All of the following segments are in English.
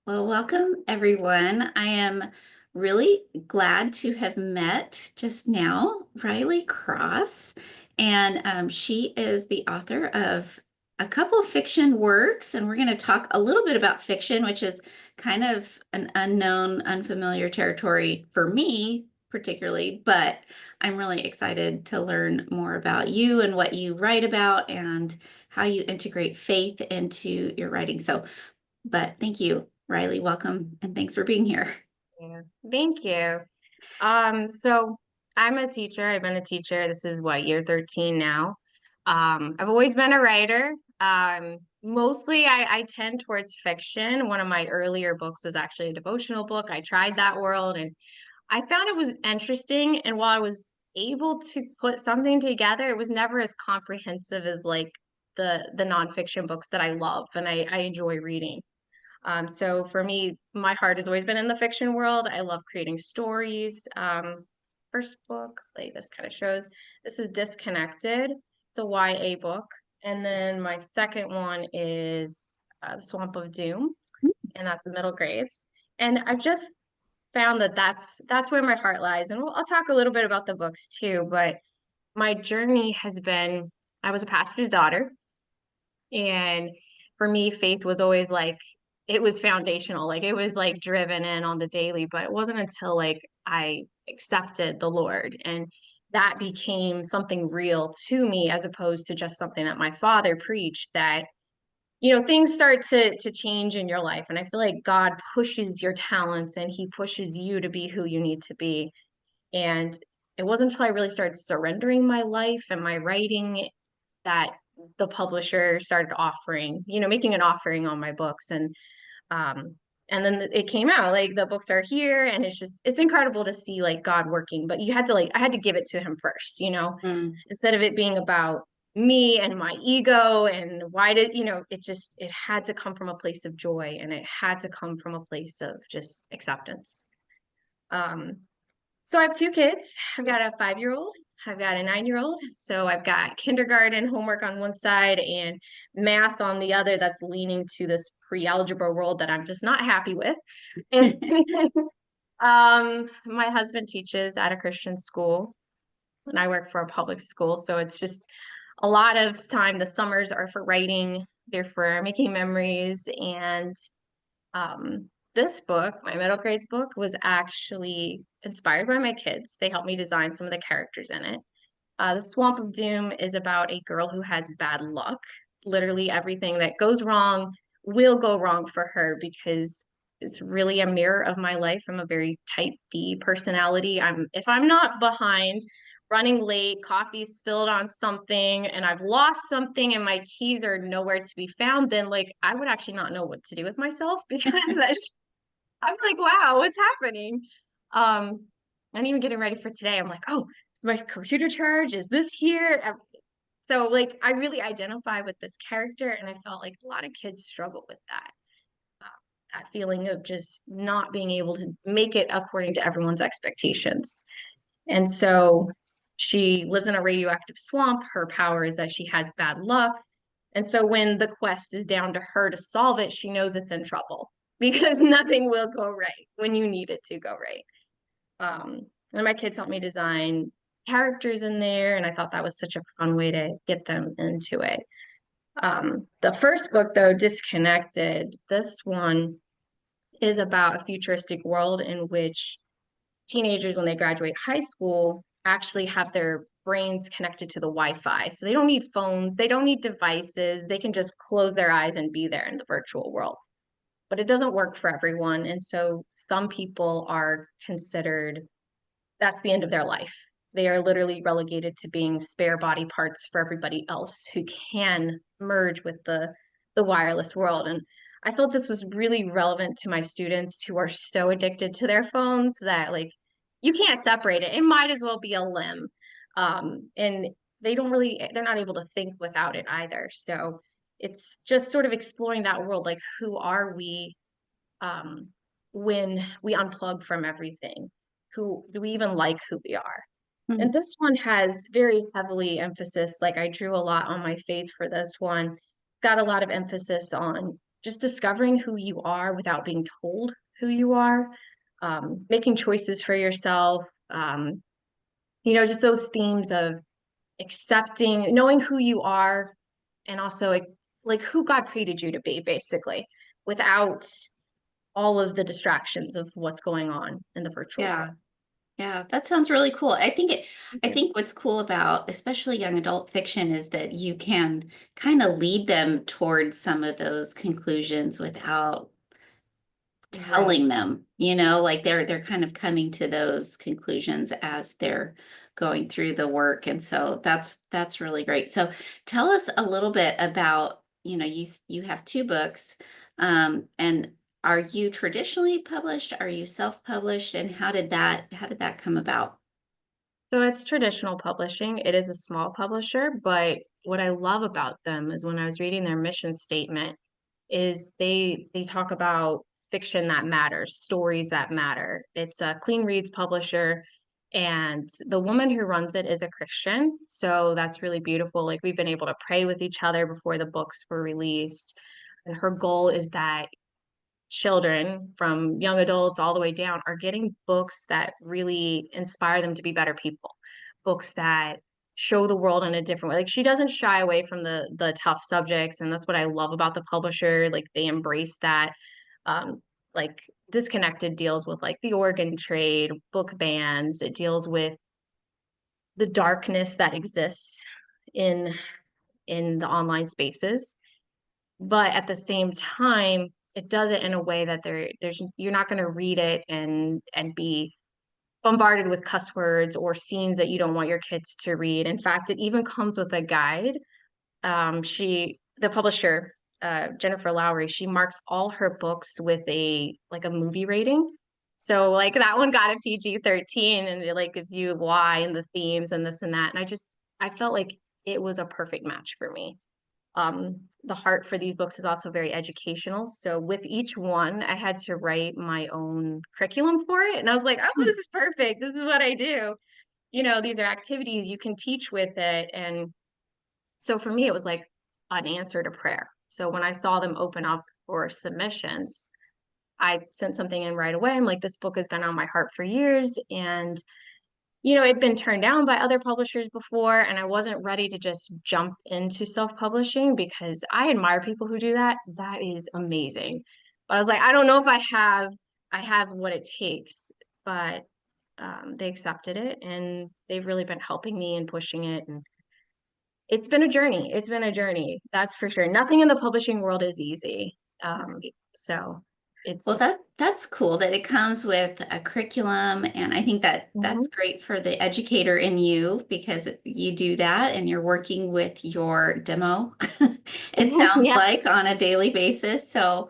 Well, welcome everyone. I am really glad to have met just now Riley Cross, and she is the author of a couple of fiction works, and we're going to talk a little bit about fiction, which is kind of an unknown, unfamiliar territory for me, particularly, but I'm really excited to learn more about you and what you write about and how you integrate faith into your writing. But thank you, Riley. Welcome and thanks for being here. Yeah. Thank you. So I'm a teacher. I've been a teacher. This is what, year 13 now. I've always been a writer. Mostly I tend towards fiction. One of my earlier books was actually a devotional book. I tried that world and I found it was interesting. And while I was able to put something together, it was never as comprehensive as like the nonfiction books that I love and I enjoy reading. So for me, my heart has always been in the fiction world. I love creating stories. First book, like this kind of shows, this is Disconnected. It's a YA book. And then my second one is The Swamp of Doom, and that's the middle grades. And I've just found that that's where my heart lies. And I'll talk a little bit about the books too, but my journey has been, I was a pastor's daughter, and for me, faith was always like, it was foundational. Like it was like driven in on the daily, but it wasn't until like I accepted the Lord and that became something real to me as opposed to just something that my father preached that, things start to change in your life. And I feel like God pushes your talents and he pushes you to be who you need to be. And it wasn't until I really started surrendering my life and my writing that the publisher started offering, making an offering on my books. Um and then it came out like the books are here and it's incredible to see like God working, but you had to like I had to give it to him first, Mm. instead of it being about me and my ego and why did, it had to come from a place of joy and it had to come from a place of just acceptance. Um so I have two kids. I've got a 5-year old. I've got a 9-year old. So I've got kindergarten homework on one side and math on the other that's leaning to this pre-algebra world that I'm just not happy with. And my husband teaches at a Christian school and I work for a public school. So it's just a lot of time. The summers are for writing, they're for making memories, and this book, my middle grades book, was actually inspired by my kids. They helped me design some of the characters in it. The Swamp of Doom is about a girl who has bad luck. Literally everything that goes wrong will go wrong for her because it's really a mirror of my life. I'm a very type B personality. If I'm not behind, running late, coffee spilled on something, and I've lost something and my keys are nowhere to be found, then like I would actually not know what to do with myself because I'm like, wow, what's happening? And even getting ready for today, I'm like, oh, my computer charge is this here. So like I really identify with this character and I felt like a lot of kids struggle with uh, that feeling of just not being able to make it according to everyone's expectations. And so she lives in a radioactive swamp. Her power is that she has bad luck. And so when the quest is down to her to solve it, she knows it's in trouble because nothing will go right when you need it to go right. And my kids helped me design characters in there, and I thought that was such a fun way to get them into it. The first book, though, Disconnected, this one is about a futuristic world in which teenagers, when they graduate high school, actually have their brains connected to the Wi-Fi. So they don't need phones, they don't need devices, they can just close their eyes and be there in the virtual world. But it doesn't work for everyone. And so some people are considered that's the end of their life. They are literally relegated to being spare body parts for everybody else who can merge with the wireless world. And I felt this was really relevant to my students who are so addicted to their phones that like you can't separate it. It might as well be a limb. And they're not able to think without it either. So it's just sort of exploring that world, like who are we um, when we unplug from everything? Who do we even like who we are? And Mm. this one has very heavily emphasis, like I drew a lot on my faith for this one, got a lot of emphasis on just discovering who you are without being told who you are, making choices for yourself, just those themes of accepting, knowing who you are, and also like who God created you to be, basically, without all of the distractions of what's going on in the virtual Yeah. world. Yeah, that sounds really cool. Thank I you. think what's cool about especially young adult fiction is that you can kind of lead them towards some of those conclusions without Right. telling them, like they're kind of coming to those conclusions as they're going through the work. And so that's really great. So tell us a little bit about, you have two books, and are you traditionally published? Are you self-published? And how did that come about? So it's traditional publishing. It is a small publisher, but what I love about them is when I was reading their mission statement is they talk about fiction that matters, stories that matter. It's a Clean Reads publisher, and the woman who runs it is a Christian. So that's really beautiful. Like we've been able to pray with each other before the books were released. And her goal is that children, from young adults all the way down, are getting books that really inspire them to be better people, books that show the world in a different way. Like she doesn't shy away from the tough subjects, and that's what I love about the publisher. Like they embrace that. Um, like Disconnected deals with like the organ trade, book bans. It deals with the darkness that exists in in the online spaces, but at the same time it does it in a way that there's you're not going to read it and be bombarded with cuss words or scenes that you don't want your kids to read. In fact, it even comes with a guide. The publisher, Jennifer Lowry, she marks all her books with a movie rating. So like that one got a PG-13, and it like gives you why and the themes and this and that. And I felt like it was a perfect match for me. The heart for these books is also very educational. So with each one, I had to write my own curriculum for it. And I was like, oh, Hmm. this is perfect. This is what I do. These are activities you can teach with it. And so for me, it was like an answer to prayer. So when I saw them open up for submissions, I sent something in right away. I'm like, this book has been on my heart for years. And it'd been turned down by other publishers before, and I wasn't ready to just jump into self-publishing because I admire people who do that. That is amazing. But I was like, I don't know if I have what it takes, but they accepted it, and they've really been helping me and pushing it. And it's been a journey. It's been a journey, that's for sure. Nothing in the publishing world is easy. So Well, it's that's cool that it comes with a curriculum, and I think that Mhm. that's great for the educator in you because you do that and you're working with your demo. It sounds Yeah. like on a daily basis, so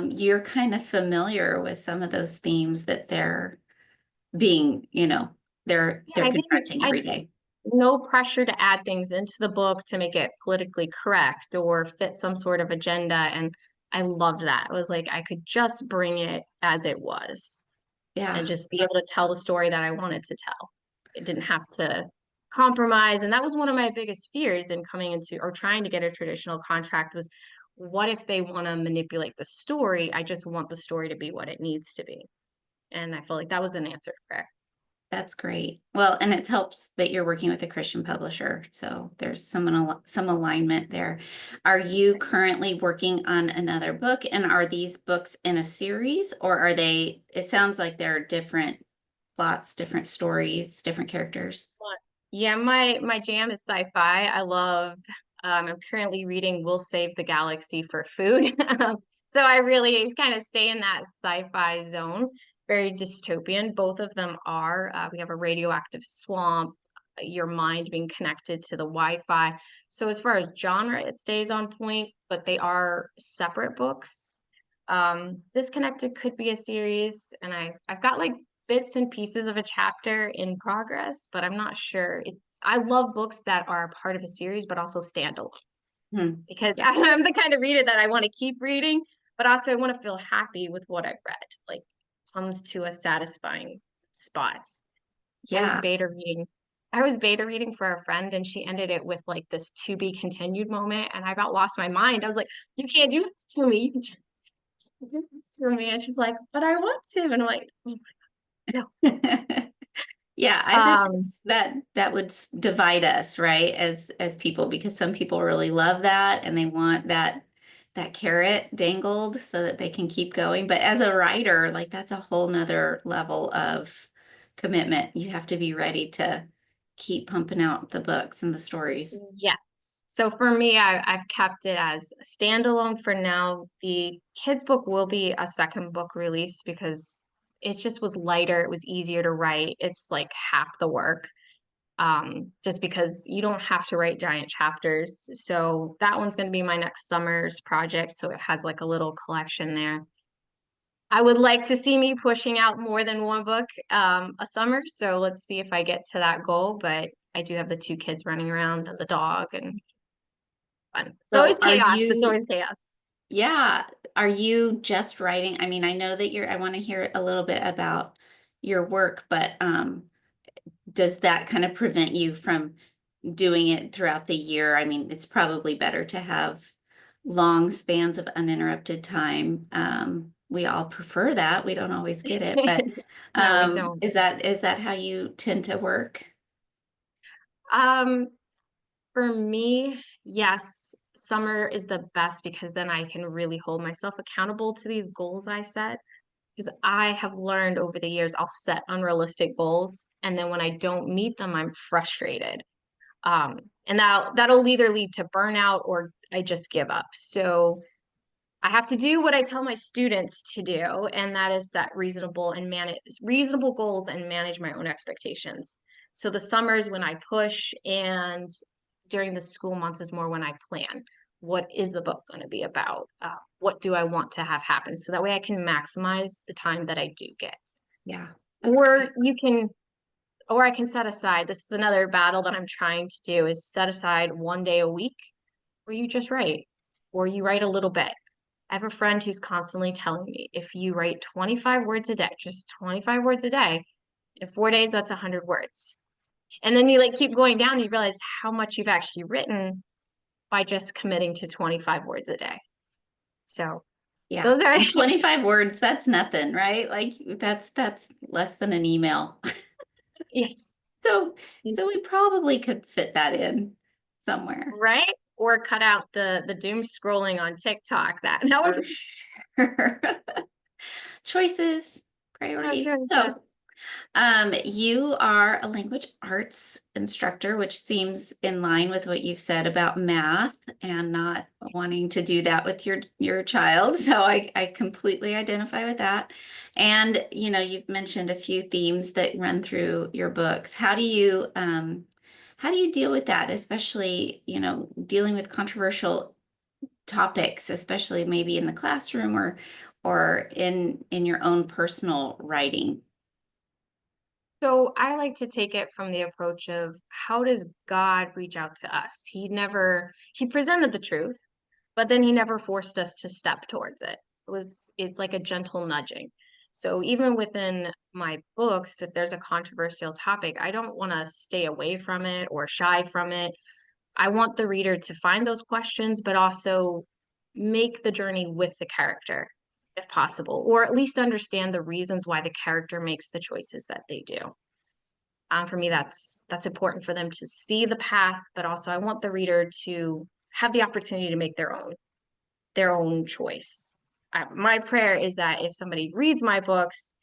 you're kind of familiar with some of those themes that they're being, Yeah, they're I didn't confronting I every day. no pressure to add things into the book to make it politically correct or fit some sort of agenda. And I loved that. It was like I could just bring it as it was and Yeah. just be able to tell the story that I wanted to tell. It didn't have to compromise. And that was one of my biggest fears in coming into or trying to get a traditional contract was what if they want to manipulate the story? I just want the story to be what it needs to be. And I feel like that was an answer to prayer. That's great. Well, and it helps that you're working with a Christian publisher, so there's some alignment there. Are you currently working on another book, and are these books in a series, or are they? It sounds like they're different plots, different stories, different characters. But yeah, my jam is sci-fi. I'm currently reading We'll Save the Galaxy for Food. So I really kind of stay in that sci-fi zone, very dystopian. Both of them are. We have a radioactive swamp, your mind being connected to the Wi-Fi. So as far as genre, it stays on point, but they are separate books. Disconnected could be a series, and I've got like bits and pieces of a chapter in progress, but I'm not sure. I love books that are a part of a series, but also standalone Hmm. because Yeah, I'm the kind of reader that I want to keep reading, but also I want to feel happy with what I've read. Like comes to a satisfying spot. I was yeah. beta reading. I was beta reading for a friend and she ended it with like this to be continued moment. And I about lost my mind. I was like, you can't do this to me. You can't do this to me. And she's like, but I want to. And I'm like, oh, no. Yeah, I bet Um, that would divide us, right? As people, because some people really love that and they want that carrot dangled so that they can keep going. But as a writer, like that's a whole nother level of commitment. You have to be ready to keep pumping out the books and the stories. yes. So for me, I've kept it as a standalone for now. The kids' book will be a second book release because it just was lighter. It was easier to write. It's like half the work. Just because you don't have to write giant chapters. So that one's going to be my next summer's project. So it has like a little collection there. I would like to see me pushing out more than one book a summer. So let's see if I get to that goal. But I do have the two kids running around and the dog and fun. So So it's are chaos. It's you, always chaos. yeah, are you just writing? I mean, I know that I want to hear a little bit about your work, but does that kind of prevent you from doing it throughout the year? I mean, it's probably better to have long spans of uninterrupted time. We all prefer that. We don't always get it, but No, we don't. is that how you tend to work? Um, For me, yes, summer is the best because then I can really hold myself accountable to these goals I set. Because I have learned over the years, I'll set unrealistic goals, and then when I don't meet them, I'm frustrated. Um, and that'll either lead to burnout or I just give up. So I have to do what I tell my students to do, and that is set reasonable and manage reasonable goals and manage my own expectations. So the summers when I push and during the school months is more when I plan. What is the book going to be about? What do I want to have happen? So that way I can maximize the time that I do get. Yeah, that's Or great. you can, or I can set aside. This is another battle that I'm trying to do is set aside one day a week where you just write, or you write a little bit. I have a friend who's constantly telling me if you write 25 words a day, just 25 words a day, in 4 days, that's 100 words. And then you like keep going down and you realize how much you've actually written by just committing to 25 words a day. So Yeah. those are, And 25 words, that's nothing, right? Like that's less than an email. yes, So so we probably could fit that in somewhere. right? Or cut out the doom scrolling on TikTok. That would For be sure. Choices, no priorities. So choices. you are a language arts instructor, which seems in line with what you've said about math and not wanting to do that with your child. So I completely identify with that. And you've mentioned a few themes that run through your books. How do you deal with that, especially, dealing with controversial topics, especially maybe in the classroom or in your own personal writing? So I like to take it from the approach of how does God reach out to us? He presented the truth, but then he never forced us to step towards it. It's like a gentle nudging. So even within my books, if there's a controversial topic, I don't want to stay away from it or shy from it. I want the reader to find those questions, but also make the journey with the character if possible, or at least understand the reasons why the character makes the choices that they do. For me, that's important for them to see the path, but also I want the reader to have the opportunity to make their own choice. My prayer is that if somebody reads my books,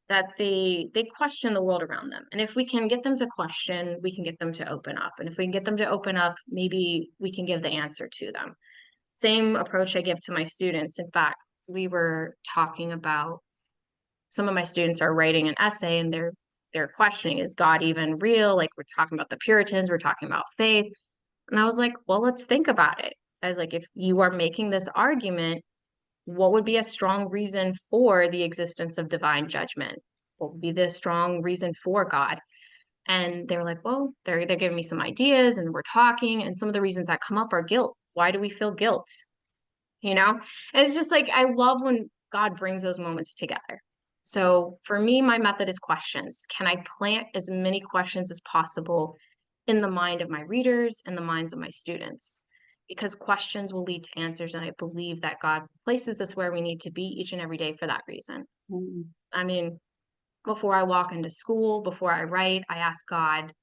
that they question the world around them, and if we can get them to question, we can get them to open up, and if we can get them to open up, maybe we can give the answer to them. Same approach I give to my students. In fact, we were talking about some of my students are writing an essay and they're questioning, is God even real? Like we're talking about the Puritans, we're talking about faith. And I was like, well, let's think about it. I was like, if you are making this argument, what would be a strong reason for the existence of divine judgment? What would be the strong reason for God? And they were like, well, they're giving me some ideas and we're talking. And some of the reasons that come up are guilt. Why do we feel guilt? You know? And it's just like I love when God brings those moments together. So for me, my method is questions. Can I plant as many questions as possible in the mind of my readers and the minds of my students? Because questions will lead to answers, and I believe that God places us where we need to be each and every day for that reason. Mm. I mean, before I walk into school, before I write, I ask God,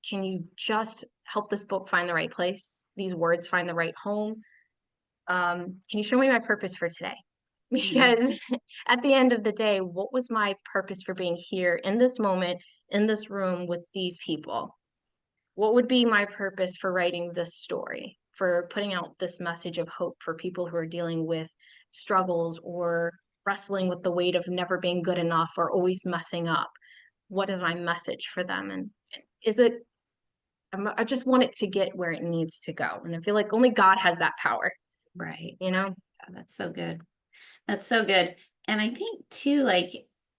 can you just help this book find the right place? These words find the right home? Can you show me my purpose for today? Mm. Because at the end of the day, what was my purpose for being here in this moment, in this room with these people? What would be my purpose for writing this story, for putting out this message of hope for people who are dealing with struggles or wrestling with the weight of never being good enough or always messing up? What is my message for them? And is it, I just want it to get where it needs to go. And I feel like only God has that power, Right. you know? Yeah, that's so good. That's so good. And I think too, like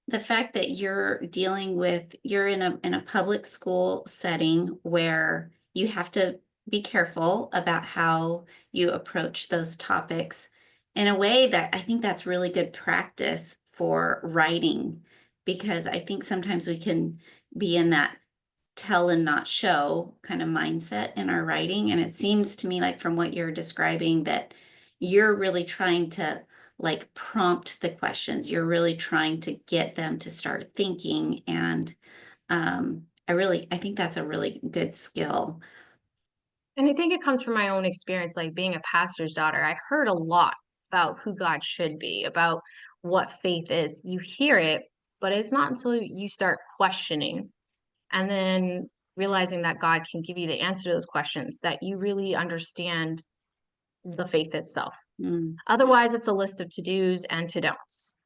the fact that you're in a public school setting where you have to be careful about how you approach those topics in a way that I think that's really good practice for writing, because I think sometimes we can be in that tell and not show kind of mindset in our writing. And it seems to me like from what you're describing that you're really trying to like prompt the questions. You're really trying to get them to start thinking. And I think that's a really good skill. And I think it comes from my own experience, like being a pastor's daughter. I heard a lot about who God should be, about what faith is. You hear it, but it's not until you start questioning and then realizing that God can give you the answer to those questions that you really understand the faith itself. Mm, Otherwise, it's a list of to-dos and to-don'ts.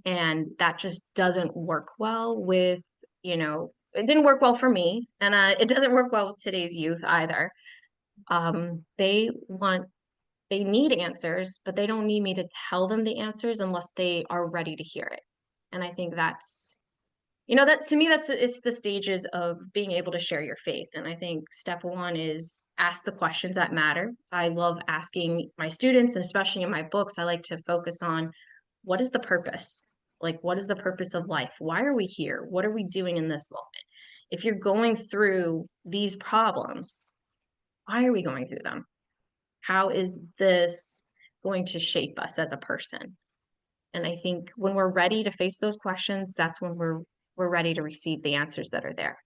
And that just doesn't work well with, it didn't work well for me. And it doesn't work well with today's youth either. They want, they need answers, but they don't need me to tell them the answers unless they are ready to hear it. And I think that's, that to me, it's the stages of being able to share your faith. And I think step one is ask the questions that matter. I love asking my students, and especially in my books, I like to focus on what is the purpose? Like, what is the purpose of life? Why are we here? What are we doing in this moment? If you're going through these problems, why are we going through them? How is this going to shape us as a person? And I think when we're ready to face those questions, that's when we're ready to receive the answers that are there.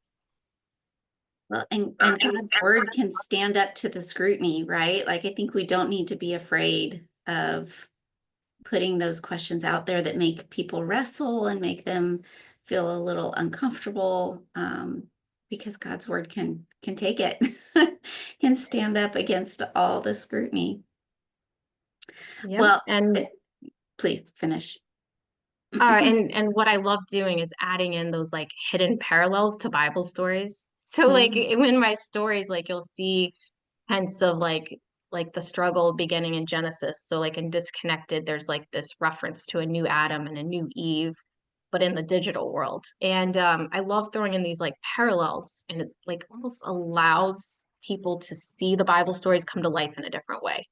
well, and God's word can stand up to the scrutiny, right? Like I think we don't need to be afraid of putting those questions out there that make people wrestle and make them feel a little uncomfortable, because God's word can take it, can stand up against all the scrutiny. Yep. Well, And please finish. and what I love doing is adding in those like hidden parallels to Bible stories. So like Mm, in my stories, like you'll see hints of like the struggle beginning in Genesis. So like in Disconnected, there's like this reference to a new Adam and a new Eve, but in the digital world. And I love throwing in these like parallels, and it like almost allows people to see the Bible stories come to life in a different way.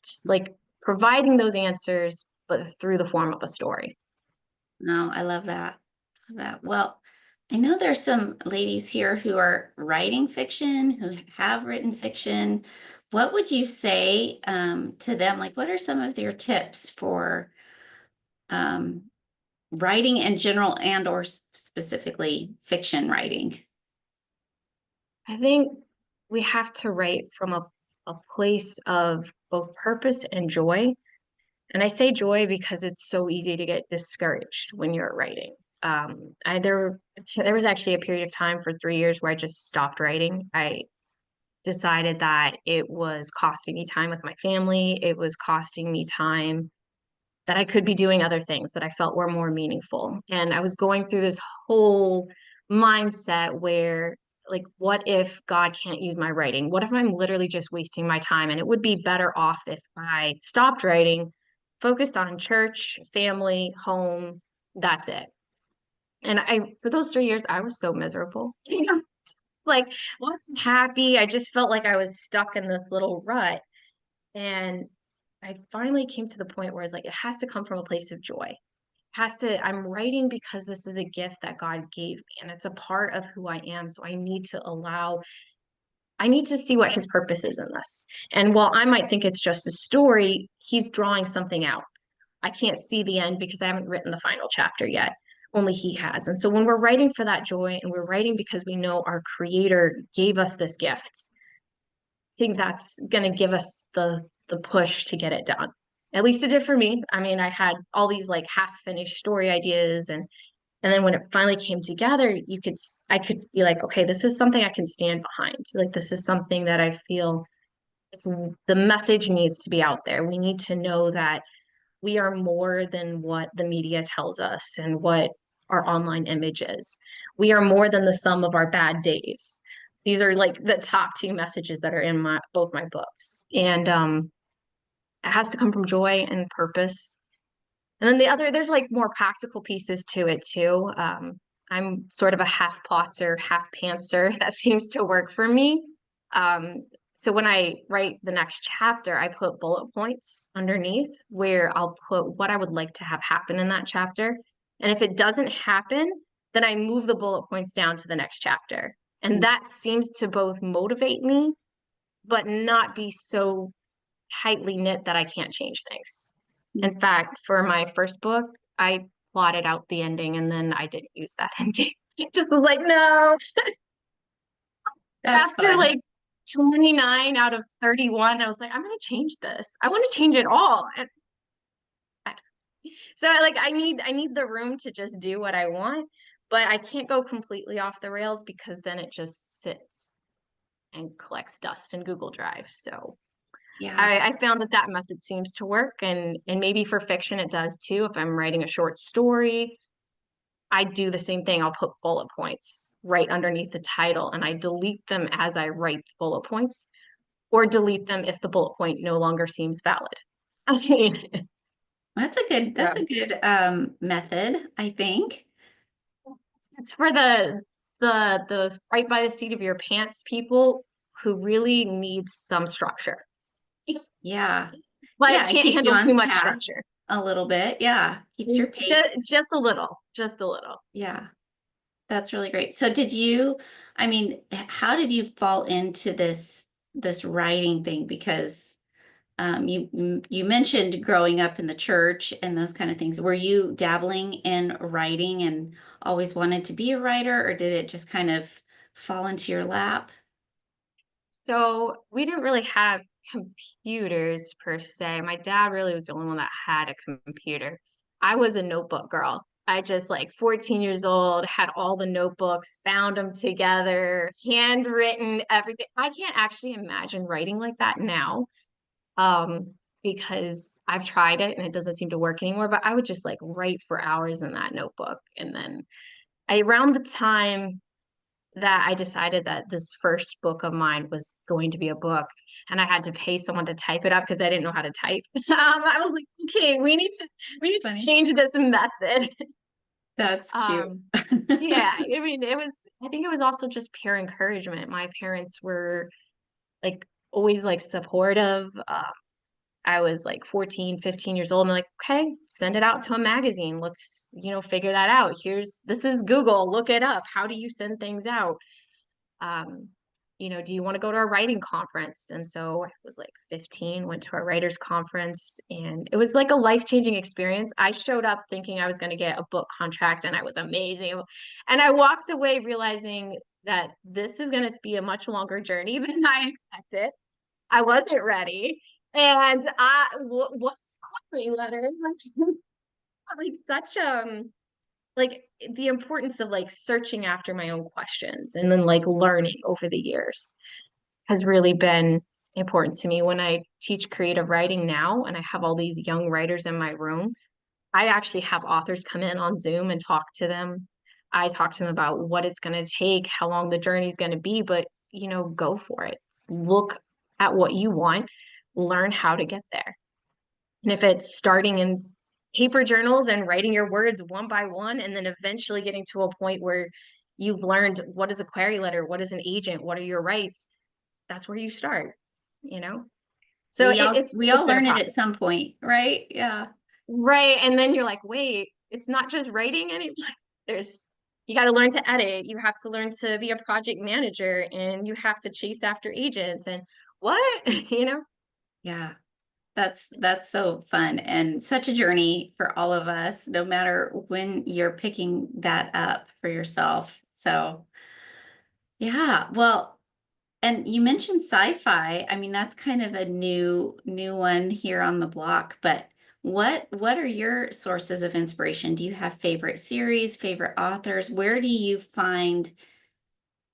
Just like providing those answers, but through the form of a story. no, I love that. Love that. Well, I know there's some ladies here who are writing fiction, who have written fiction. What would you say to them? Like, what are some of your tips for um, writing in general and or specifically fiction writing? I think we have to write from a place of both purpose and joy. And I say joy because it's so easy to get discouraged when you're writing. There was actually a period of time for 3 years where I just stopped writing. I decided that it was costing me time with my family. It was costing me time that I could be doing other things that I felt were more meaningful. And I was going through this whole mindset where, like, what if God can't use my writing? What if I'm literally just wasting my time? And it would be better off if I stopped writing, focused on church, family, home. That's it. And for those 3 years, I was so miserable. Like, wasn't happy. I just felt like I was stuck in this little rut. And I finally came to the point where it's like, it has to come from a place of joy. I'm writing because this is a gift that God gave me and it's a part of who I am. So I need to see what his purpose is in this. And while I might think it's just a story, he's drawing something out. I can't see the end because I haven't written the final chapter yet. Only he has. And so when we're writing for that joy and we're writing because we know our creator gave us this gift, I think that's going to give us the push to get it done. At least it did for me. I mean, I had all these like half finished story ideas and then when it finally came together, I could be like, okay, this is something I can stand behind. Like this is something that I feel it's the message needs to be out there. We need to know that we are more than what the media tells us and what our online image is. We are more than the sum of our bad days. These are like the top two messages that are in both my books. And it has to come from joy and purpose. And then there's like more practical pieces to it too. I'm sort of a half plotzer, half pantser. That seems to work for me. Um, so when I write the next chapter, I put bullet points underneath where I'll put what I would like to have happen in that chapter. And if it doesn't happen, then I move the bullet points down to the next chapter. And that seems to both motivate me, but not be so tightly knit that I can't change things. In fact, for my first book, I plotted out the ending and then I didn't use that ending. Just was like, no. That's Chapter fun. like 29 out of 31, I was like, I'm gonna change this. I want to change it all. So like I need the room to just do what I want, but I can't go completely off the rails because then it just sits and collects dust in Google Drive. So Yeah. I found that that method seems to work, and maybe for fiction it does too. If I'm writing a short story, I do the same thing. I'll put bullet points right underneath the title, and I delete them as I write the bullet points, or delete them if the bullet point no longer seems valid. I mean, That's so a good method, I think. it's for those right by the seat of your pants people who really need some structure. Yeah. Like Yeah, it can't keeps you handle too on much task structure. a little bit. Yeah. Keeps your pace. Just a little, just a little. Yeah. That's really great. So I mean, how did you fall into this writing thing? Because you mentioned growing up in the church and those kind of things. Were you dabbling in writing and always wanted to be a writer, or did it just kind of fall into your lap? So we didn't really have computers per se. My dad really was the only one that had a computer. I was a notebook girl. I just like 14 years old, had all the notebooks, bound them together, handwritten everything. I can't actually imagine writing like that now. Because I've tried it and it doesn't seem to work anymore, but I would just like write for hours in that notebook. And then around the time that I decided that this first book of mine was going to be a book, and I had to pay someone to type it up because I didn't know how to type. I was like, okay, we need to Funny. change this method. That's cute. Um, yeah, I mean, I think it was also just pure encouragement. My parents were like always like supportive. I was like 14, 15 years old and like, okay, send it out to a magazine. Let's, figure that out. This is Google, look it up. How do you send things out? um, do you want to go to a writing conference? And so I was like 15, went to a writers conference, and it was like a life-changing experience. I showed up thinking I was going to get a book contract, and I was amazing. And I walked away realizing that this is going to be a much longer journey than I expected. I wasn't ready. And what's query letter? Like such like the importance of like searching after my own questions and then like learning over the years has really been important to me. When I teach creative writing now and I have all these young writers in my room, I actually have authors come in on Zoom and talk to them. I talk to them about what it's going to take, how long the journey is going to be, but go for it. Look at what you want, learn how to get there. And if it's starting in paper journals and writing your words one by one, and then eventually getting to a point where you've learned what is a query letter, what is an agent, what are your rights, that's where you start, you know? So We all it's learn it at been a some process. point, right? Yeah. Right. And then you're like, wait. it's not just writing anymore. There's you got to learn to edit. You have to learn to be a project manager, and you have to chase after agents and what, you know? Yeah. That's so fun and such a journey for all of us, no matter when you're picking that up for yourself. So, yeah, well, and you mentioned sci-fi. I mean, that's kind of a new one here on the block, but what are your sources of inspiration? Do you have favorite series, favorite authors? Where do you find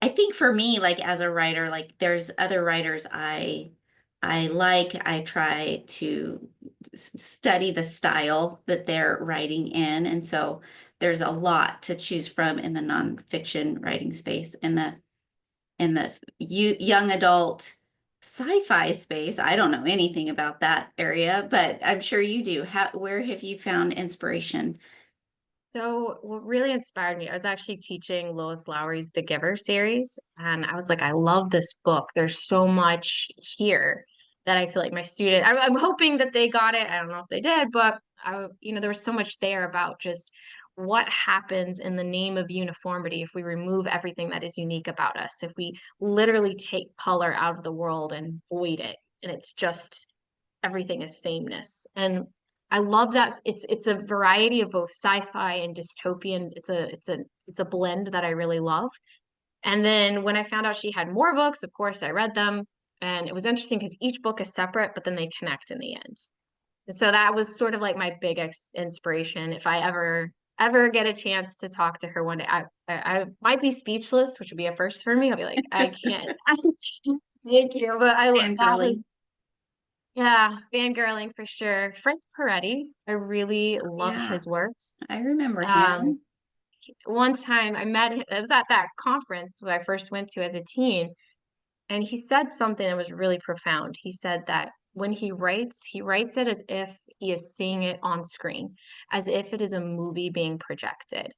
I think for me, like as a writer, like there's other writers I try to study the style that they're writing in. And so there's a lot to choose from in the nonfiction writing space. In the young adult sci-fi space, I don't know anything about that area, but I'm sure you do. Where have you found inspiration? So what really inspired me, I was actually teaching Lois Lowry's The Giver series, and I was like, I love this book. There's so much here that I feel like my student, I'm hoping that they got it. I don't know if they did, but there was so much there about just what happens in the name of uniformity if we remove everything that is unique about us, if we literally take color out of the world and void it, and it's just everything is sameness. And I love that it's a variety of both sci-fi and dystopian. It's a blend that I really love. And then when I found out she had more books, of course I read them. And it was interesting because each book is separate, but then they connect in the end. And so that was sort of like my big inspiration. If I ever get a chance to talk to her one day, I might be speechless, which would be a first for me. I'll be like, I can't. Thank you, but that was Fangirling. yeah, fangirling for sure. Frank Peretti, I really love Yeah, his works. I remember Um, him. One time I met him, it was at that conference where I first went to as a teen, and he said something that was really profound. He said that when he writes it as if he is seeing it on screen, as if it is a movie being projected.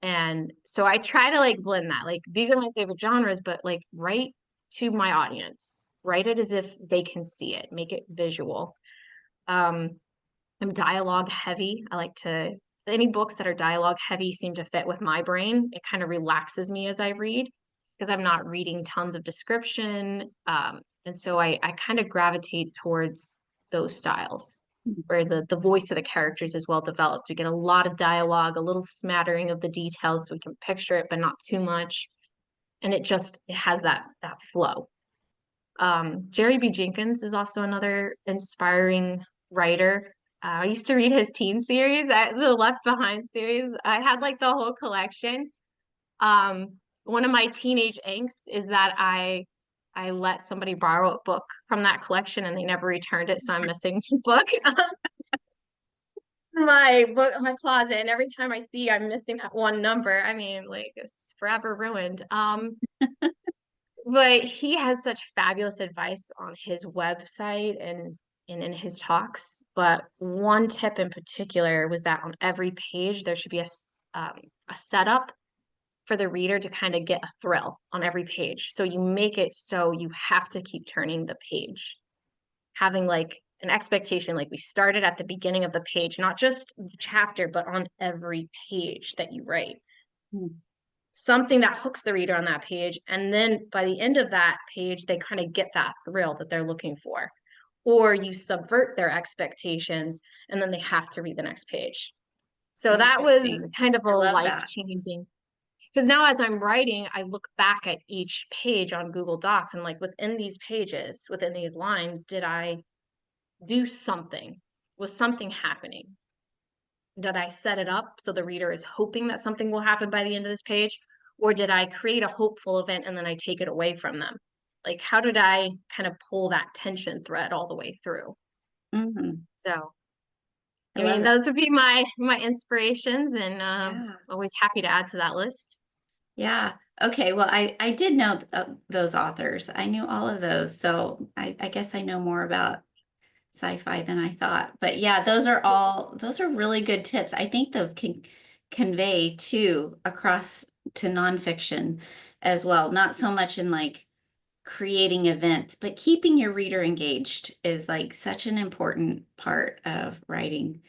And so I try to like blend that. Like these are my favorite genres, but like write to my audience. Write it as if they can see it, make it visual. Um, I'm dialogue heavy. I like to, any books that are dialogue heavy seem to fit with my brain. It kind of relaxes me as I read because I'm not reading tons of description. And so I kind of gravitate towards those styles where the voice of the characters is well developed. We get a lot of dialogue, a little smattering of the details so we can picture it, but not too much. And it has that flow. Jerry B. Jenkins is also another inspiring writer. I used to read his teen series, the Left Behind series. I had like the whole collection. One of my teenage angst is that I let somebody borrow a book from that collection and they never returned it, so I'm missing the book in my closet. And every time I see I'm missing that one number, I mean, like it's forever ruined. But he has such fabulous advice on his website and in his talks. But one tip in particular was that on every page there should be a setup for the reader to kind of get a thrill on every page. So you make it so you have to keep turning the page, having like an expectation, like we started at the beginning of the page, not just the chapter, but on every page that you write something that hooks the reader on that page. And then by the end of that page, they kind of get that thrill that they're looking for. Or you subvert their expectations and then they have to read the next page. So that was Interesting. kind of a I love life that. changing. Because now, as I'm writing, I look back at each page on Google Docs and like within these pages, within these lines, did I do something? Was something happening? Did I set it up so the reader is hoping that something will happen by the end of this page? Or did I create a hopeful event and then I take it away from them? Like, how did I kind of pull that tension thread all the way through? Mhm. So, I I love mean, it. those would be my inspirations, and Yeah. always happy to add to that list. Yeah. Okay. Well, I did know those authors. I knew all of those. So I guess I know more about sci-fi than I thought. But yeah, those are really good tips. I think those can convey too across to nonfiction as well. Not so much in like creating events, but keeping your reader engaged is like such an important part of writing.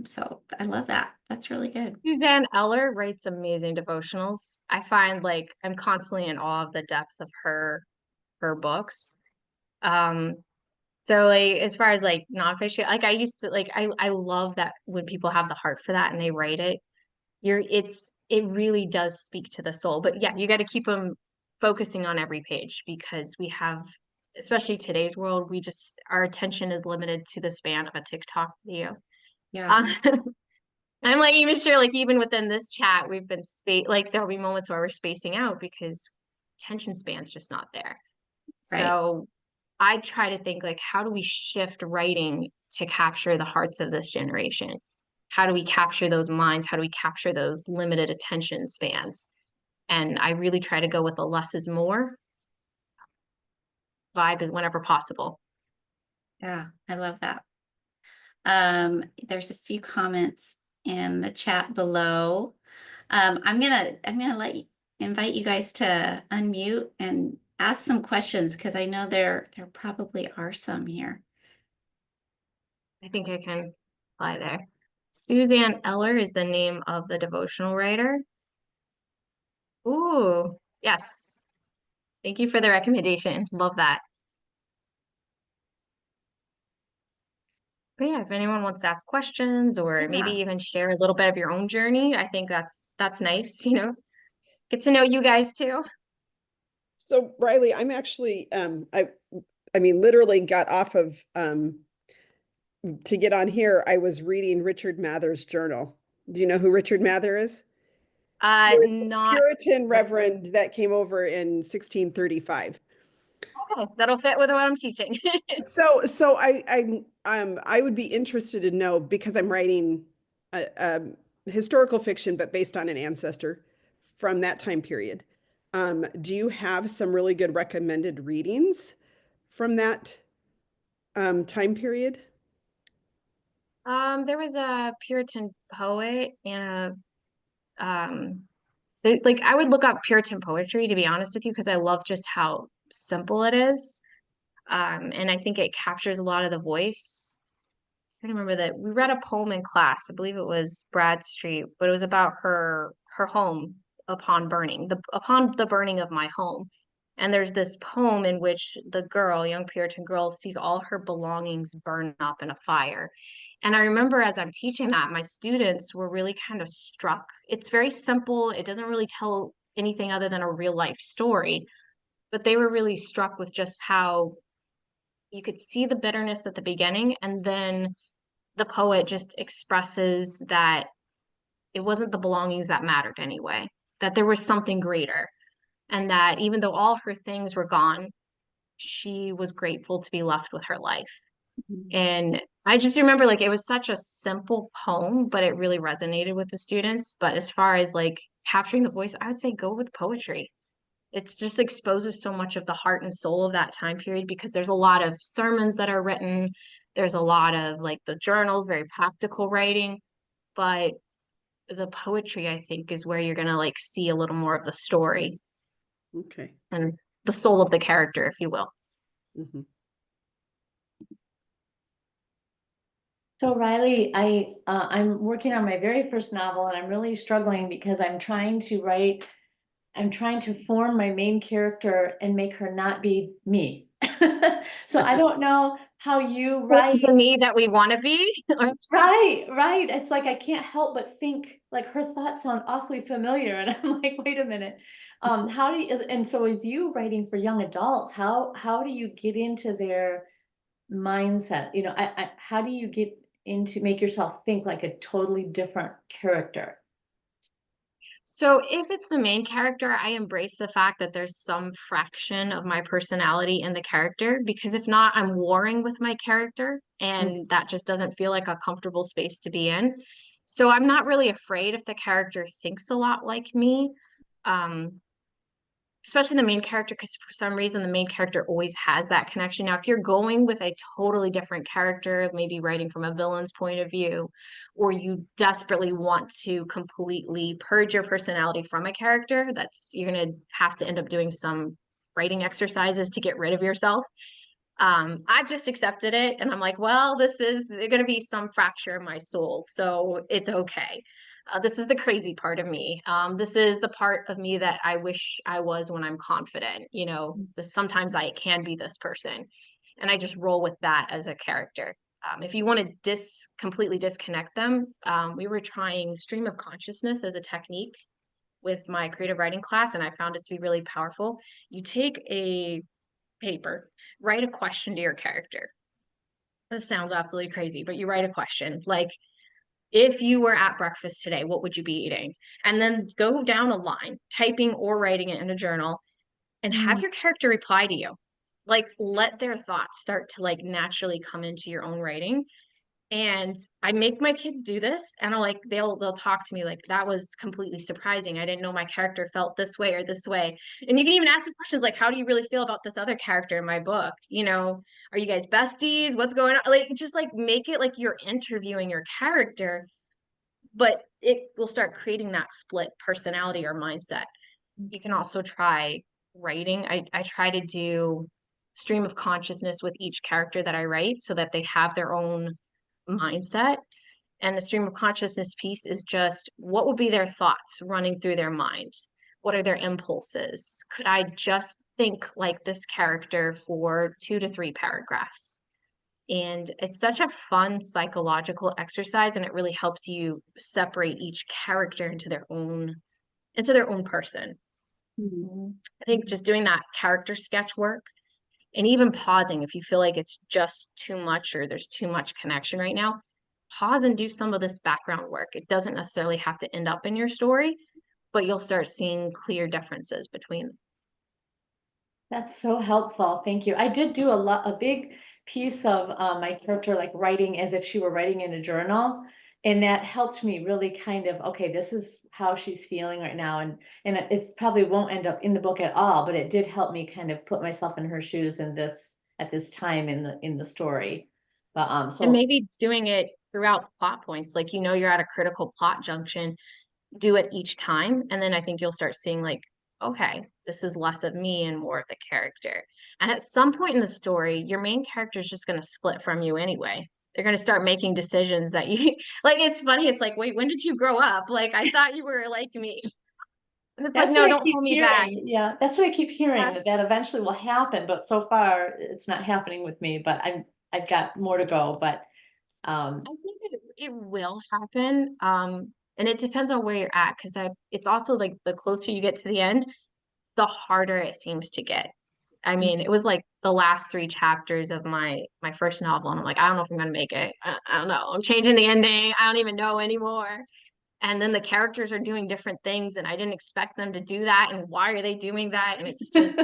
So I love that. That's really good. Suzanne Eller writes amazing devotionals. I find like I'm constantly in awe of the depth of her books. Um, so like as far as like nonfiction, like I used to like I love that when people have the heart for that and they write it. It really does speak to the soul. But yeah, you got to keep them focusing on every page because we have, especially today's world, we just our attention is limited to the span of a TikTok video. Yeah. Um, I'm like even sure like even within this chat we've been like there'll be moments where we're spacing out because attention span's just not there. Right. So I try to think like how do we shift writing to capture the hearts of this generation? How do we capture those minds? How do we capture those limited attention spans? And I really try to go with the less is more vibe whenever possible. Yeah. I love that. There's a few comments in the chat below. I'm gonna invite you guys to unmute and ask some questions because I know there probably are some here. I think I can apply there. Suzanne Eller is the name of the devotional writer. Ooh, yes. Thank you for the recommendation. Love that. But yeah, if anyone wants to ask questions or maybe Yeah. even share a little bit of your own journey, I think that's nice, you know. Get to know you guys too. So Riley, I'm actually I mean literally got off of to get on here, I was reading Richard Mather's journal. Do you know who Richard Mather is? Not Puritan Reverend that came over in 1635. okay. That'll fit with what I'm teaching. So I would be interested to know because I'm writing historical fiction, but based on an ancestor from that time period. Do you have some really good recommended readings from that time period? There was a Puritan poet and like I would look up Puritan poetry to be honest with you because I love just how simple it is. And I think it captures a lot of the voice. I remember that we read a poem in class. I believe it was Bradstreet, but it was about her home upon the burning of my home. And there's this poem in which the girl, young Puritan girl, sees all her belongings burn up in a fire. And I remember as I'm teaching that, my students were really kind of struck. It's very simple. It doesn't really tell anything other than a real life story, but they were really struck with just how you could see the bitterness at the beginning and then the poet just expresses that it wasn't the belongings that mattered anyway, that there was something greater, and that even though all her things were gone, she was grateful to be left with her life. Mhm. And I just remember like it was such a simple poem, but it really resonated with the students. But as far as like capturing the voice, I would say go with poetry. It just exposes so much of the heart and soul of that time period because there's a lot of sermons that are written. There's a lot of like the journals, very practical writing, but the poetry, I think, is where you're gonna like see a little more of the story Okay. and the soul of the character, if you will. Mhm. So Riley, I'm working on my very first novel and I'm really struggling because I'm trying to form my main character and make her not be me. So I don't know how you write. The me that we want to be. Right, right. It's like I can't help but think like her thoughts sound awfully familiar, and I'm like, wait a minute. How do you? And so, as you writing for young adults, how do you get into their mindset? You know, how do you get into make yourself think like a totally different character? So if it's the main character, I embrace the fact that there's some fraction of my personality in the character because if not, I'm warring with my character Mm. and that just doesn't feel like a comfortable space to be in. So I'm not really afraid if the character thinks a lot like me. Um, Especially the main character, because for some reason the main character always has that connection. Now, if you're going with a totally different character, maybe writing from a villain's point of view, or you desperately want to completely purge your personality from a character, you're gonna have to end up doing some writing exercises to get rid of yourself. I've just accepted it, and I'm like, well, this is going to be some fracture of my soul, so it's okay. This is the crazy part of me. This is the part of me that I wish I was when I'm confident. You know, sometimes I can be this person, and I just roll with that as a character. If you want to completely disconnect them, we were trying stream of consciousness as a technique with my creative writing class, and I found it to be really powerful. You take a paper, write a question to your character. This sounds absolutely crazy, but you write a question like, if you were at breakfast today, what would you be eating? And then go down a line, typing or writing it in a journal, and have your character reply to you. Like, let their thoughts start to like naturally come into your own writing. And I make my kids do this, and they'll talk to me like, that was completely surprising. I didn't know my character felt this way or this way. And you can even ask the questions like, how do you really feel about this other character in my book? You know, are you guys besties? What's going on? Like, just like make it like you're interviewing your character, but it will start creating that split personality or mindset. You can also try writing. I try to do stream of consciousness with each character that I write so that they have their own mindset. And the stream of consciousness piece is just what would be their thoughts running through their minds? What are their impulses? Could I just think like this character for 2 to 3 paragraphs? And it's such a fun psychological exercise, and it really helps you separate each character into their own person. I think just doing that character sketch work and even pausing if you feel like it's just too much or there's too much connection right now, pause and do some of this background work. It doesn't necessarily have to end up in your story, but you'll start seeing clear differences between. That's so helpful. Thank you. I did do a big piece of my character, like writing as if she were writing in a journal. And that helped me really kind of, okay, this is how she's feeling right now. And it probably won't end up in the book at all, but it did help me kind of put myself in her shoes at this time in the story. But And so maybe doing it throughout plot points, like, you know, you're at a critical plot junction, do it each time. And then I think you'll start seeing like, okay, this is less of me and more of the character. And at some point in the story, your main character is just going to split from you anyway. They're going to start making decisions that you like. It's funny. It's like, wait, when did you grow up? Like, I thought you were like me. And it's like, that's no, what I don't keep hold me back. hearing. Yeah, that's what I keep hearing, Yeah. that eventually will happen, but so far it's not happening with me, but I've got more to go, but I think it will happen. And it depends on where you're at, because it's also like the closer you get to the end, the harder it seems to get. I mean, it was like the last 3 chapters of my first novel, and I'm like, I don't know if I'm gonna make it. I don't know. I'm changing the ending. I don't even know anymore. And then the characters are doing different things, and I didn't expect them to do that. And why are they doing that? And it's just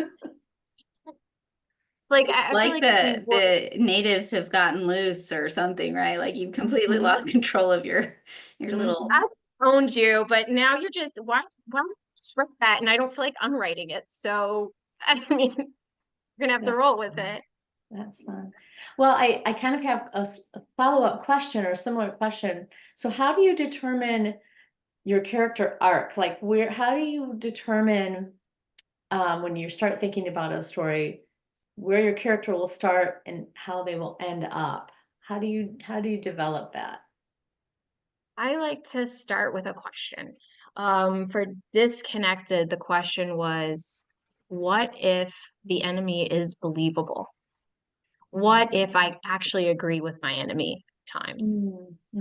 like It's I feel like like if you work, the natives have gotten loose or something, right? Like you've completely lost control of your little. I owned you, but now you're just why don't you just write that? And I don't feel like I'm writing it. So I mean, you're gonna have to roll with it. that's fun. Well, I kind of have a follow-up question or a similar question. So how do you determine your character arc? Like how do you determine when you start thinking about a story, where your character will start and how they will end up? How do you develop that? I like to start with a question. For Disconnected, the question was, what if the enemy is believable? What if I actually agree with my enemy at times?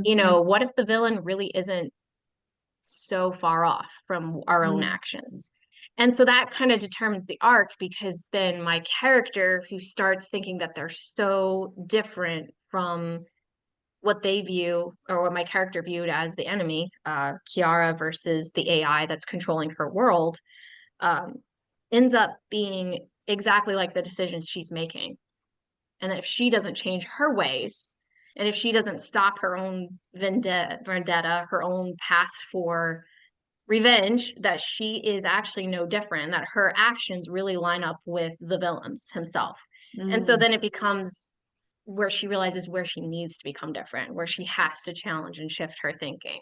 You know, what if the villain really isn't so far off from our own actions? And so that kind of determines the arc, because then my character, who starts thinking that they're so different from what they view, or what my character viewed as the enemy, Kiara versus the AI that's controlling her world, um, ends up being exactly like the decisions she's making. And if she doesn't change her ways, and if she doesn't stop her own vendetta, her own path for revenge, that she is actually no different, that her actions really line up with the villain's himself. And so then it becomes where she realizes where she needs to become different, where she has to challenge and shift her thinking.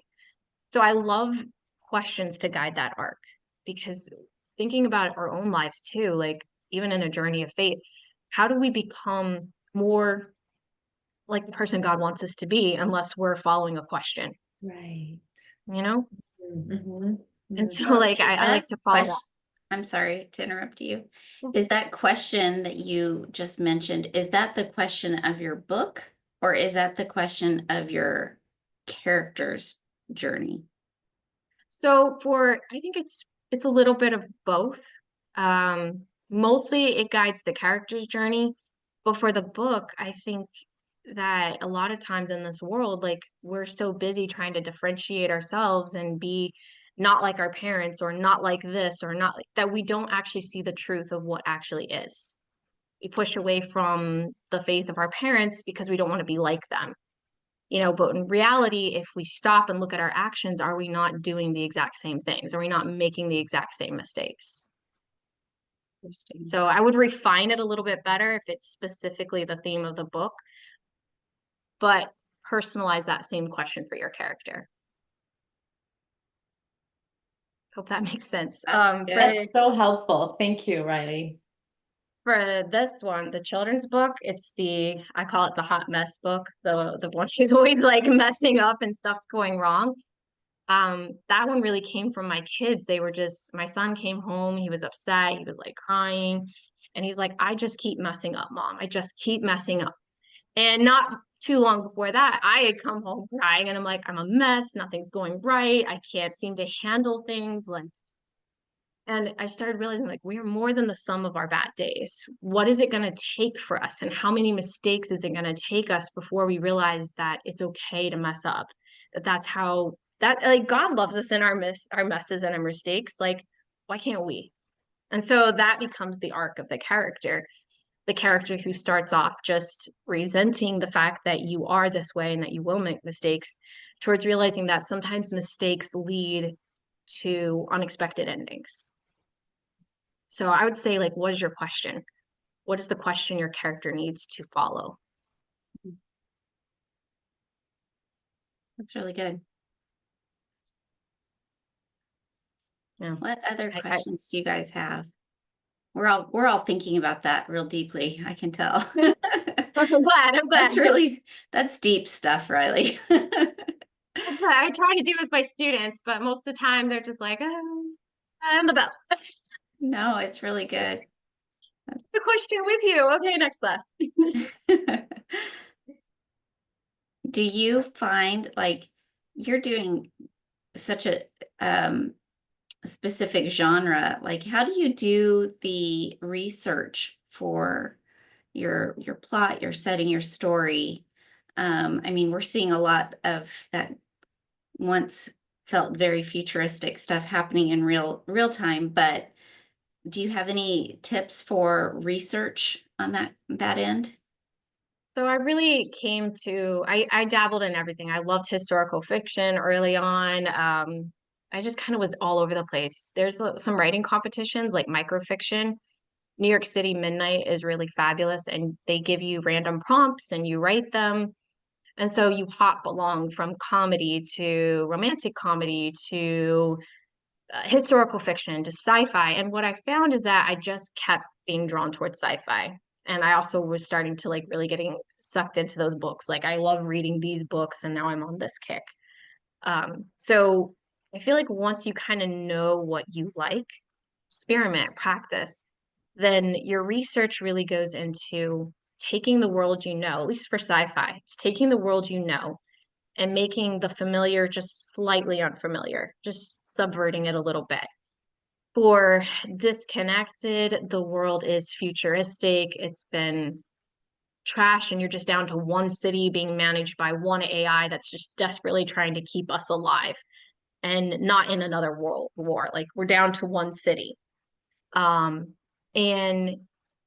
So I love questions to guide that arc, because thinking about our own lives too, like even in a journey of fate, how do we become more like the person God wants us to be unless we're following a question, Right. you know? Mhm. And Mhm. so So like is I like that to follow that. question, I'm sorry to interrupt you. Yeah. Is that question that you just mentioned, is that the question of your book or is that the question of your character's journey? So I think it's a little bit of both. Mostly it guides the character's journey, but for the book, I think that a lot of times in this world, like we're so busy trying to differentiate ourselves and be not like our parents or not like this or not like that we don't actually see the truth of what actually is. We push away from the faith of our parents because we don't want to be like them. But in reality, if we stop and look at our actions, are we not doing the exact same things? Are we not making the exact same mistakes? Interesting. So I would refine it a little bit better if it's specifically the theme of the book, but personalize that same question for your character. Hope that makes sense. That's good. That's so helpful. Thank you, Riley. For this one, the children's book, I call it the hot mess book, the one who's always like messing up and stuff's going wrong. That one really came from my kids. My son came home, he was upset, he was like crying, and he's like, I just keep messing up, Mom. I just keep messing up. And not too long before that, I had come home crying and I'm like, I'm a mess, nothing's going right. I can't seem to handle things. And I started realizing like we are more than the sum of our bad days. What is it going to take for us? And how many mistakes is it going to take us before we realize that it's okay to mess up? That's how that like God loves us in our messes and our mistakes. Like, why can't we? And so that becomes the arc of the character who starts off just resenting the fact that you are this way and that you will make mistakes, towards realizing that sometimes mistakes lead to unexpected endings. So I would say, like, what is your question? What is the question your character needs to follow? That's really good. Yeah. What other I questions do you guys have? We're all thinking about that real deeply, I can tell. I'm glad. That's deep stuff, Riley. I try to do with my students, but most of the time they're just like, I'm the bell. No, it's really good. The question with you. Okay, next class. Do you find like you're doing such a specific genre? Like, how do you do the research for your plot, your setting, your story? I mean, we're seeing a lot of that once felt very futuristic stuff happening in real time, but do you have any tips for research on that end? So I really I dabbled in everything. I loved historical fiction early on. I just kind of was all over the place. There's some writing competitions like microfiction. New York City Midnight is really fabulous, and they give you random prompts and you write them. And so you hop along from comedy to romantic comedy to historical fiction to sci-fi. And what I found is that I just kept being drawn towards sci-fi. And I also was starting to like really getting sucked into those books. Like I love reading these books and now I'm on this kick. So I feel like once you kind of know what you like, experiment, practice, then your research really goes into taking the world you know, at least for sci-fi, it's taking the world you know and making the familiar just slightly unfamiliar, just subverting it a little bit. For Disconnected, the world is futuristic. It's been trashed, and you're just down to one city being managed by one AI that's just desperately trying to keep us alive and not in another world war. Like we're down to one city. And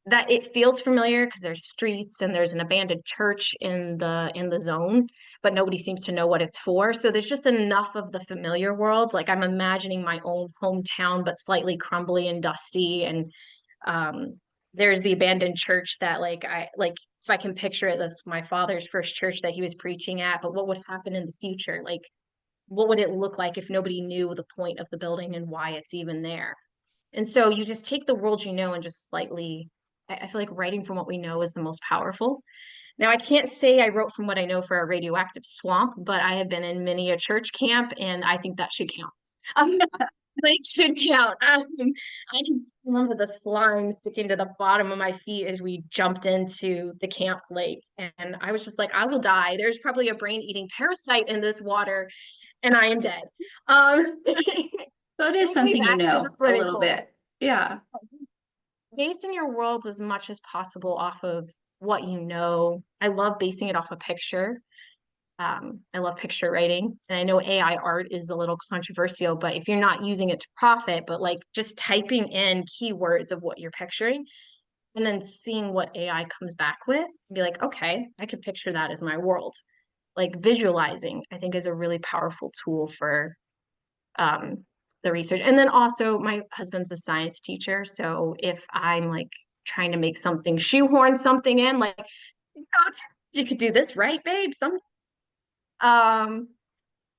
that it feels familiar because there's streets and there's an abandoned church in the zone, but nobody seems to know what it's for. So there's just enough of the familiar world. Like I'm imagining my own hometown, but slightly crumbly and dusty. And there's the abandoned church that if I can picture it, that's my father's first church that he was preaching at. But what would happen in the future? Like what would it look like if nobody knew the point of the building and why it's even there? And so you just take the world you know and just slightly I feel like writing from what we know is the most powerful. Now, I can't say I wrote from what I know for a radioactive swamp, but I have been in many a church camp, and I think that should count. Like should count. I can still remember the slime sticking to the bottom of my feet as we jumped into the camp lake, and I was just like, I will die. There's probably a brain-eating parasite in this water, and I am dead. So it is Take me something you back to the know a swimming little pool. bit. Yeah. Basing your worlds as much as possible off of what you know. I love basing it off a picture. I love picture writing, and I know AI art is a little controversial, but if you're not using it to profit, but like just typing in keywords of what you're picturing and then seeing what AI comes back with, be like, okay, I could picture that as my world. Like visualizing, I think is a really powerful tool for um, the research. And then also, my husband's a science teacher, so if I'm like trying to make something, shoehorn something in, like, oh, you could do this, right, babe? Um,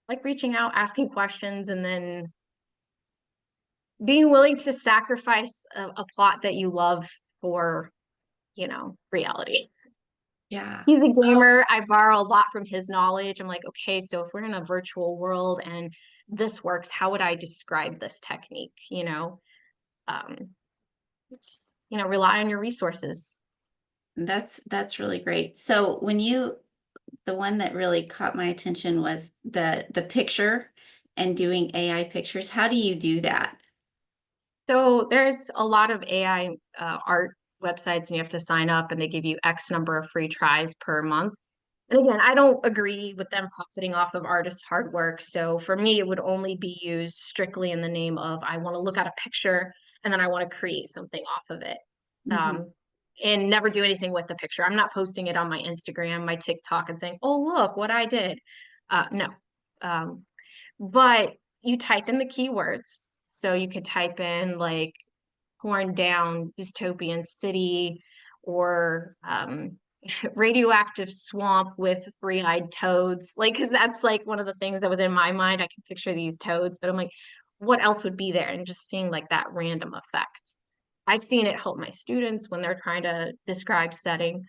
like reaching out, asking questions, and then being willing to sacrifice a plot that you love for, reality. Yeah. He's a gamer. I borrow a lot from his knowledge. I'm like, okay, so if we're in a virtual world and this works, how would I describe this technique? Um, rely on your resources. That's really great. So the one that really caught my attention was the picture and doing AI pictures. How do you do that? So there's a lot of AI art websites, and you have to sign up, and they give you X number of free tries per month. And again, I don't agree with them profiting off of artists' hard work. So for me, it would only be used strictly in the name of I want to look at a picture and then I want to create something off of it. Mhm. And never do anything with the picture. I'm not posting it on my Instagram, my TikTok, and saying, "Oh, look what I did." No. Um, but you type in the keywords. So you could type in like torn down dystopian city or radioactive swamp with three-eyed toads. Like, 'cause that's like one of the things that was in my mind. I can picture these toads, but I'm like, what else would be there? And just seeing like that random effect. I've seen it help my students when they're trying to describe setting.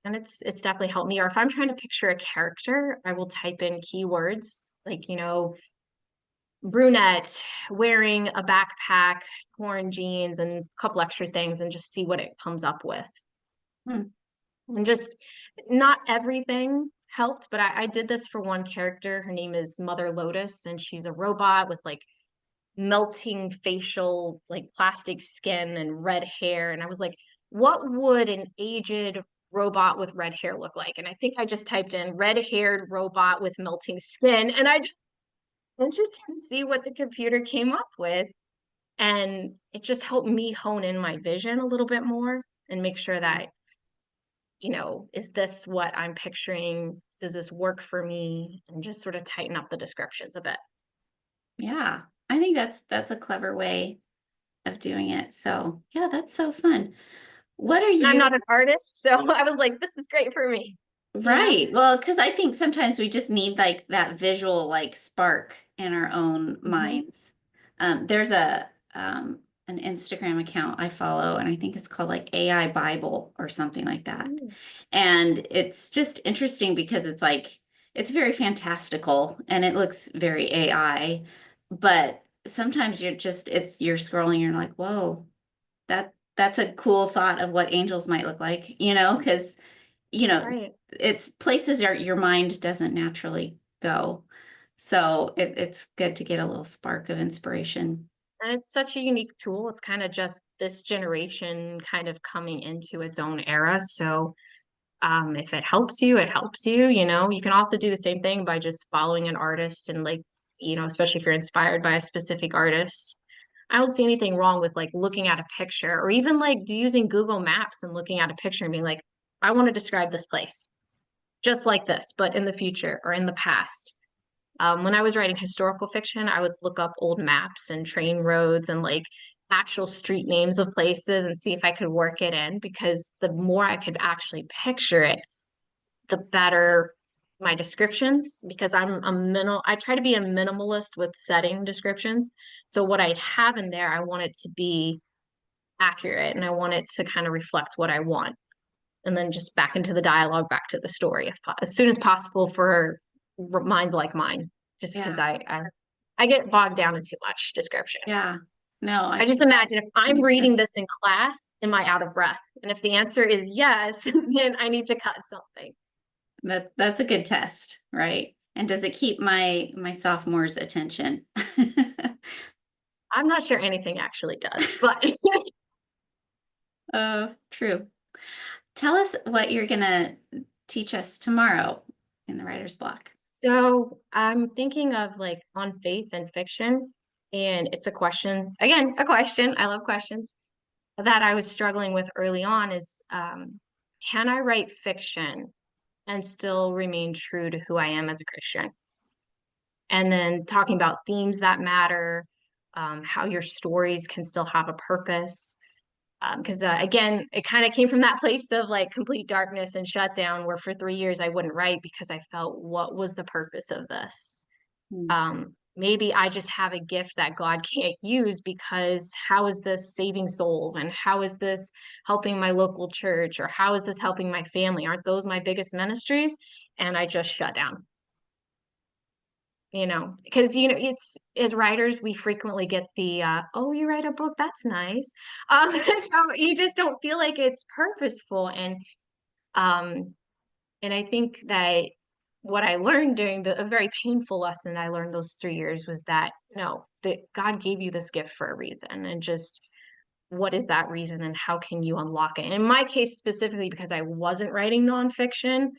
And it's definitely helped me. Or if I'm trying to picture a character, I will type in keywords like, brunette wearing a backpack, torn jeans, and a couple extra things, and just see what it comes up with. Hmm. And just not everything helped, but I did this for one character. Her name is Mother Lotus, and she's a robot with like melting facial, like plastic skin and red hair. And I was like, what would an aged robot with red hair look like? And I think I just typed in red-haired robot with melting skin, and I just interested to see what the computer came up with. And it just helped me hone in my vision a little bit more and make sure that, is this what I'm picturing? Does this work for me? And just sort of tighten up the descriptions a bit. Yeah. I think that's a clever way of doing it. So yeah, that's so fun. What are And I'm you not an artist, so I was like, this is great for me. right? Well, because I think sometimes we just need like that visual like spark in our own Mhm. minds. There's a an Instagram account I follow, and I think it's called like AI Bible or something like that. Mm. And it's just interesting because it's like it's very fantastical and it looks very AI, but sometimes you're scrolling, you're like, whoa, that's a cool thought of what angels might look like, because Right. it's places your mind doesn't naturally go. So it's good to get a little spark of inspiration. And it's such a unique tool. It's kind of just this generation kind of coming into its own era. So if it helps you, it helps you. You can also do the same thing by just following an artist and like, especially if you're inspired by a specific artist. I don't see anything wrong with like looking at a picture or even like using Google Maps and looking at a picture and being like, I want to describe this place just like this, but in the future or in the past. When I was writing historical fiction, I would look up old maps and train roads and like actual street names of places and see if I could work it in, because the more I could actually picture it, the better my descriptions, because I try to be a minimalist with setting descriptions. So what I have in there, I want it to be accurate and I want it to kind of reflect what I want. And then just back into the dialogue, back to the story as soon as possible for minds like mine, just because Yeah. I get bogged down in too much description. Yeah. No, I just imagine if I'm makes reading sense. this in class, am I out of breath? And if the answer is yes, then I need to cut something. That's a good test, right? And does it keep my sophomores' attention? I'm not sure anything actually does, but True. Tell us what you're gonna teach us tomorrow in the writer's block. so I'm thinking of like on faith and fiction, and it's a question, again, a question. I love questions that I was struggling with early on is can I write fiction and still remain true to who I am as a Christian? And then talking about themes that matter, how your stories can still have a purpose. Because again, it kind of came from that place of like complete darkness and shutdown, where for 3 years I wouldn't write because I felt, what was the purpose of this? Maybe I just have a gift that God can't use, because how is this saving souls? And how is this helping my local church? Or how is this helping my family? Aren't those my biggest ministries? And I just shut down. Because it's, as writers, we frequently get the oh, you write a book, that's nice. So you just don't feel like it's purposeful. And I think that what I learned during a very painful lesson I learned those 3 years was that no, that God gave you this gift for a reason, and just what is that reason and how can you unlock it? And in my case specifically, because I wasn't writing nonfiction,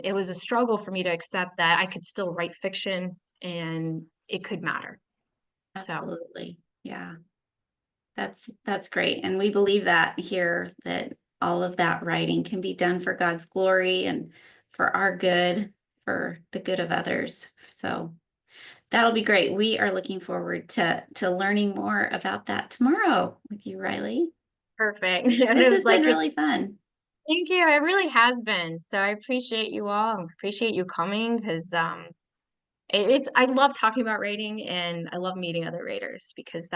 it was a struggle for me to accept that I could still write fiction and it could matter. So Absolutely. Yeah. That's great. And we believe that here, that all of that writing can be done for God's glory and for our good, for the good of others. So that'll be great. We are looking forward to learning more about that tomorrow with you, Riley. perfect. And This it has was like, been really fun. thank you. It really has been. So I appreciate you all and appreciate you coming, because it's I love talking about writing, and I love meeting other writers, because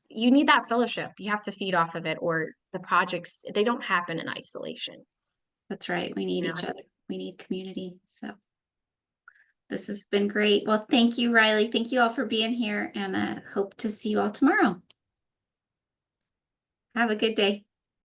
you need that fellowship. You have to feed off of it, or the projects, they don't happen in isolation. That's right. We need You know, each other. We need community. So this has been great. Well, thank you, Riley. Thank you all for being here, and hope to see you all tomorrow. Have a good day.